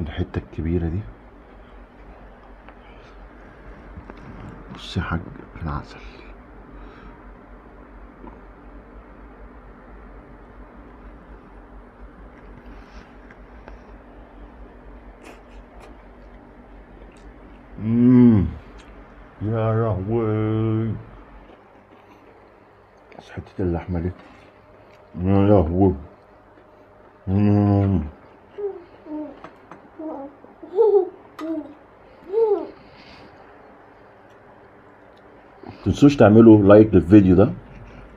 الحتة الكبيرة دي. بص يا حاج في العسل. يا لهوي، بس حتة اللحمة دي يا لهوي. متنسوش تعملوا لايك للفيديو ده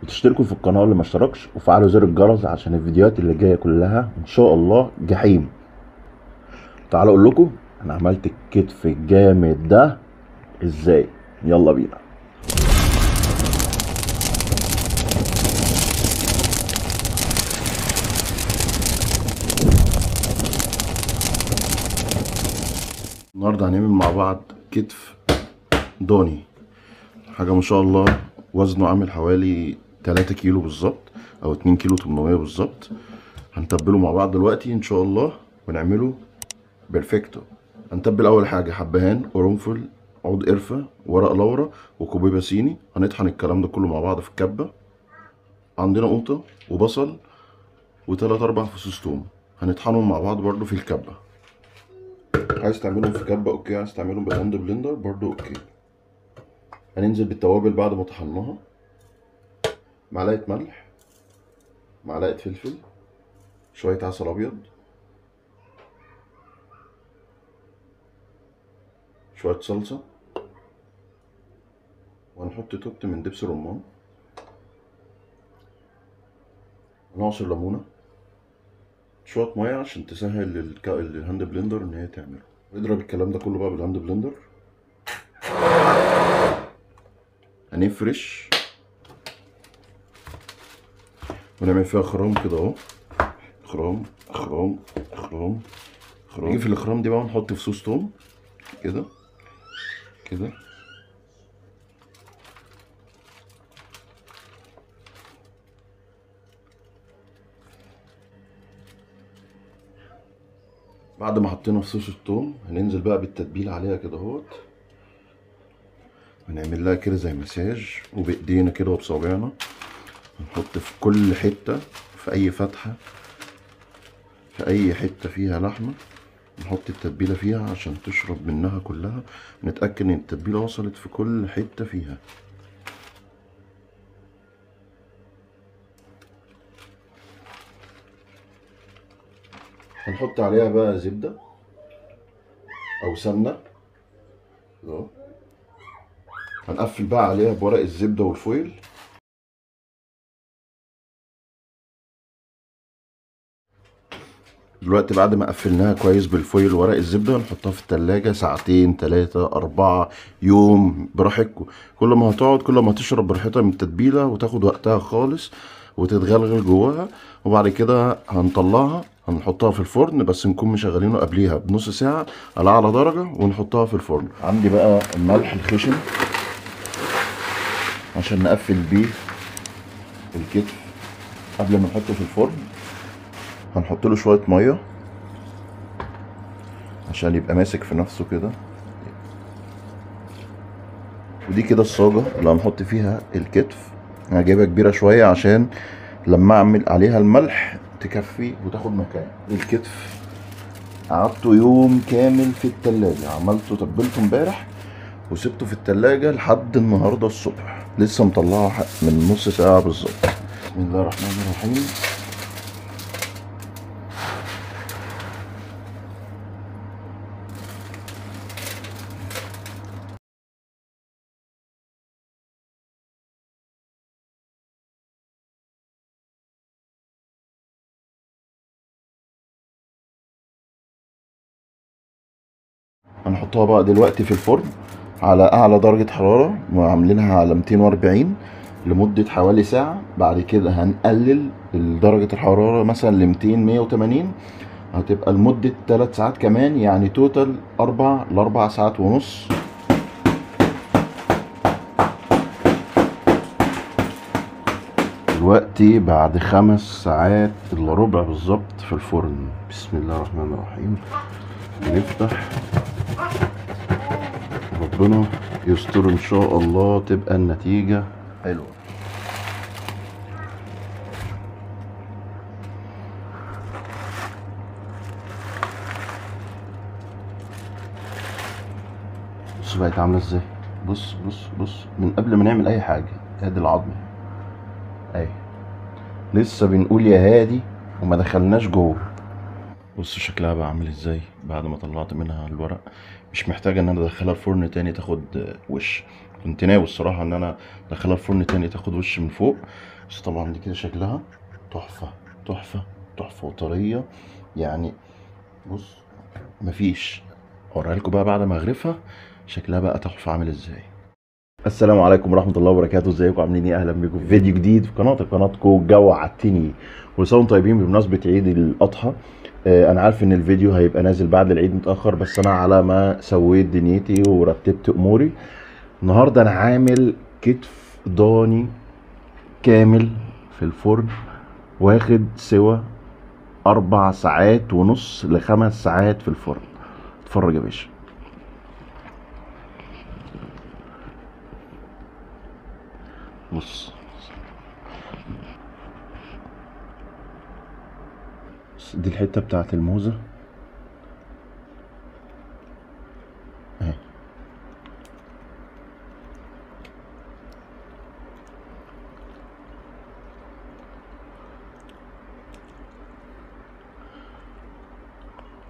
وتشتركوا في القناة اللي ما اشتركش وفعلوا زر الجرس عشان الفيديوهات اللي جاية كلها ان شاء الله جحيم. تعالوا اقول لكم انا عملت الكتف الجامد ده ازاي. يلا بينا. النهارده هنعمل مع بعض كتف ضاني، حاجة ما شاء الله. وزنه عامل حوالي 3 كيلو بالظبط او 2 كيلو 800 بالظبط. هنتبله مع بعض دلوقتي ان شاء الله ونعمله بيرفكتو. هنتبل اول حاجة حبهان، قرنفل، عود قرفة، ورق لورا، وكوبيبة صيني. هنطحن الكلام ده كله مع بعض في الكبة. عندنا قوطة وبصل وتلات اربع فصوص توم، هنطحنهم مع بعض برضو في الكبة. عايز تعملهم في كبة اوكي، عايز تعملهم بالهاند بلندر برضو اوكي. هننزل بالتوابل بعد ما طحناها. معلقة ملح، معلقة فلفل، شوية عسل ابيض، شوية صلصة، وهنحط توبت من دبس رمان، ونعصر ليمونة، شوية مية عشان تسهل الهاند بلندر ان هي تعمله. نضرب الكلام ده كله بقى بالهاند بلندر. هنفرش ونعمل فيها خرام كده اهو، خرام خرام خرام خرام. نيجي في الخرام دي بقى نحط فصوص توم كده كده. بعد ما حطينا فصوص التوم هننزل بقى بالتتبيله عليها كده اهوت. هنعمل لها كده زي مساج وبايدينا كده وبصابعنا. هنحط في كل حته، في اي فتحه، في اي حته فيها لحمه نحط التتبيله فيها عشان تشرب منها كلها. نتاكد ان التتبيله وصلت في كل حته فيها. هنحط عليها بقى زبده او سمنه اهو. هنقفل بقى عليها بورق الزبده والفويل. دلوقتي بعد ما قفلناها كويس بالفويل وورق الزبده هنحطها في التلاجة ساعتين 3 4 يوم براحتكم. كل ما هتقعد كل ما هتشرب براحتها من التتبيله وتاخد وقتها خالص وتتغلغل جواها. وبعد كده هنطلعها هنحطها في الفرن، بس نكون مشغلينه قبليها بنص ساعه على اعلى درجه ونحطها في الفرن. عندي بقى الملح الخشن عشان نقفل بيه الكتف قبل ما نحطه في الفرن. هنحط له شويه ميه عشان يبقى ماسك في نفسه كده. ودي كده الصاجة اللي هنحط فيها الكتف. انا جايبها كبيرة شوية عشان لما اعمل عليها الملح تكفي وتاخد مكان. الكتف قعدته يوم كامل في التلاجة، عملته تبلته امبارح وسبته في التلاجة لحد النهاردة الصبح، لسه مطلعه من نص ساعة بالظبط. بسم الله الرحمن الرحيم. هنحطها بقى دلوقتي في الفرن على اعلى درجة حرارة وعاملينها على 240 لمدة حوالي ساعة. بعد كده هنقلل درجة الحرارة مثلا ل 200 180، هتبقى لمدة 3 ساعات كمان، يعني توتال 4 ل 4 ساعات ونص. دلوقتي بعد 5 ساعات الا ربع بالظبط في الفرن. بسم الله الرحمن الرحيم. نفتح، ربنا يستر ان شاء الله تبقى النتيجة حلوة. بص بقت عاملة ازاي، بص بص بص من قبل ما نعمل اي حاجة. ادي العظمة اهي، لسه بنقول يا هادي وما دخلناش جوه. بص شكلها بقى عامل ازاي بعد ما طلعت منها الورق. مش محتاجة ان انا ادخلها الفرن تاني تاخد وش. كنت ناوي الصراحة ان انا ادخلها الفرن تاني تاخد وش من فوق، بس طبعا دي كده شكلها تحفة تحفة تحفة وطرية يعني. بص مفيش، اوريها لكم بقى بعد ما اغرفها شكلها بقى تحفة عامل ازاي. السلام عليكم ورحمة الله وبركاته، ازيكم عاملين ايه؟ اهلا بيكم في فيديو جديد في قناتكم جوعتني. كل سنة وانتم طيبين بمناسبة عيد الاضحى. انا عارف ان الفيديو هيبقى نازل بعد العيد متأخر، بس انا على ما سويت دنيتي ورتبت اموري النهاردة انا عامل كتف ضاني كامل في الفرن، واخد سوا 4 ساعات ونص ل5 ساعات في الفرن. اتفرج يا باشا. بص دي الحتة بتاعت الموزة اهي.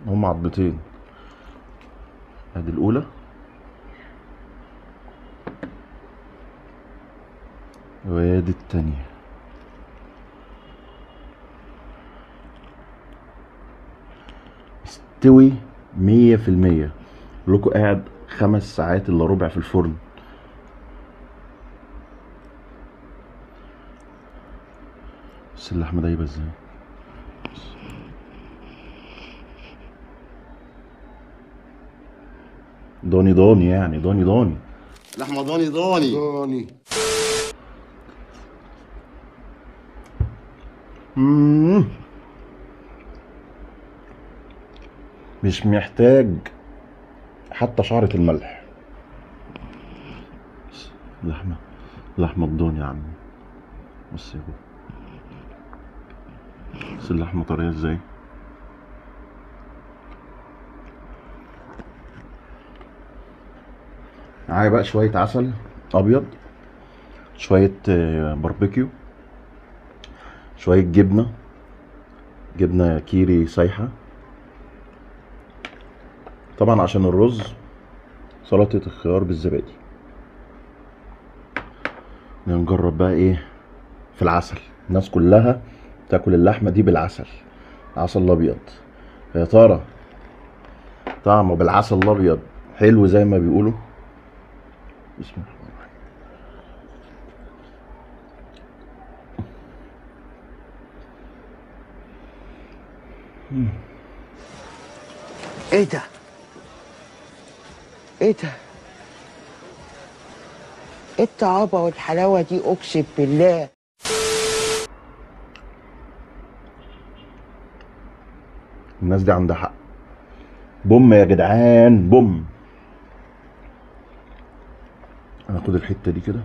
هم عضتين، ادي الاولى وادي التانية. استوي 100%. لكم قاعد 5 ساعات الا ربع في الفرن. بس اللحمة دايبة ازاي، ضاني يعني ضاني لحمة ضاني. مش محتاج حتى شعرة الملح. لحمة الضاني يا عم. بص يا بابا، بس اللحمة طرية ازاي. معايا بقى شوية عسل ابيض، شوية باربيكيو، شوية جبنة كيري سايحة، طبعا عشان الرز سلطة الخيار بالزبادي. نجرب بقى ايه في العسل. الناس كلها تاكل اللحمة دي بالعسل، العسل الابيض. يا ترى طعمه بالعسل الابيض حلو زي ما بيقولوا؟ بسم الله الرحمن الرحيم. ايه ده؟ ايه الطعابة والحلاوة دي؟ اقسم بالله الناس دي عندها حق. بوم يا جدعان بوم. انا اخد الحته دي كده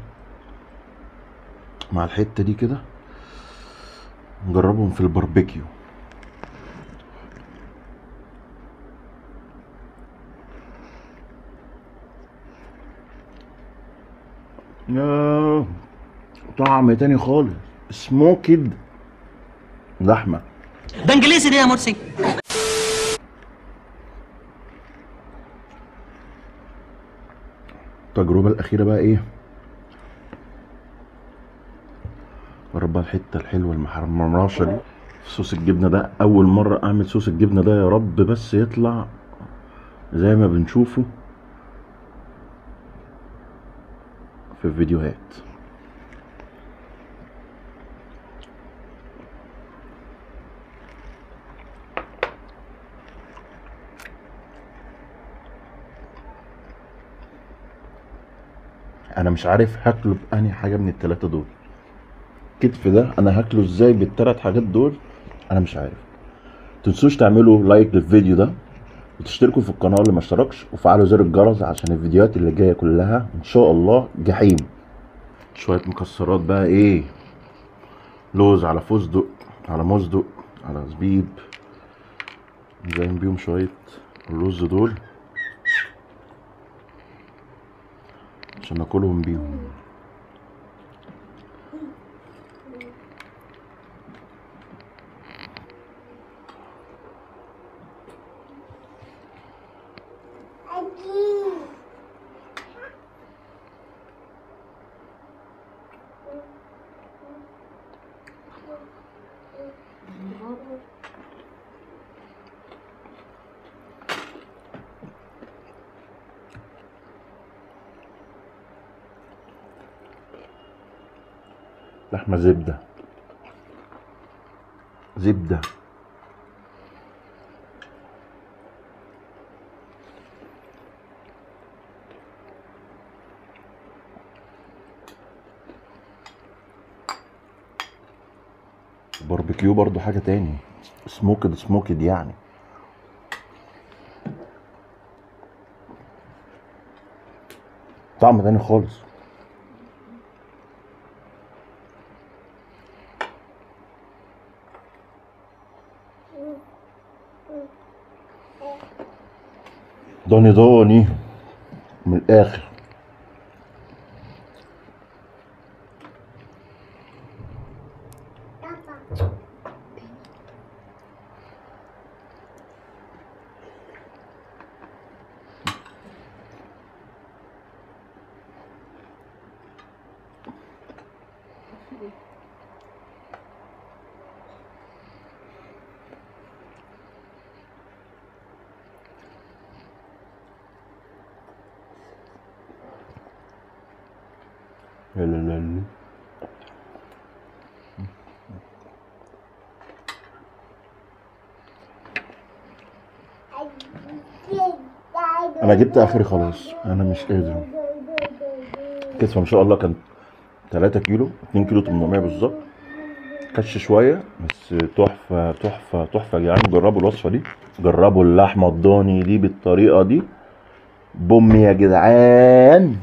مع الحته دي كده، نجربهم في الباربيكيو. يا طعم تاني خالص، سموكد لحمه. ده انجليزي دي يا مرسي. التجربه الاخيره بقى ايه؟ جرب بقى الحته الحلوه المحمرشه دي. صوص الجبنه ده اول مره اعمل صوص الجبنه ده، يا رب بس يطلع زي ما بنشوفه في الفيديوهات. انا مش عارف هاكله بأنهي حاجه من الثلاثه دول. الكتف ده انا هاكله ازاي بالثلاث حاجات دول؟ انا مش عارف. متنسوش تعملوا لايك للفيديو ده، تشتركوا في القناه اللي ما اشتركش، وفعلوا زر الجرس عشان الفيديوهات اللي جايه كلها ان شاء الله جحيم. شويه مكسرات بقى، ايه، لوز على فستق على مصدق على زبيب، نزين بيهم شويه الرز دول عشان ناكلهم بيهم. لحمة زبدة زبدة. باربيكيو برضو حاجة تاني، سموكد يعني. طعم تاني خالص. ضاني من الاخر. لا. انا جبت اخري خلاص، انا مش قادر. كتفه ان شاء الله كان 3 كيلو، 2 كيلو 800 بالظبط. كش شويه بس تحفه تحفه تحفه يا جدعان. جربوا الوصفه دي، جربوا اللحمه الضاني دي بالطريقه دي، بوم يا جدعان.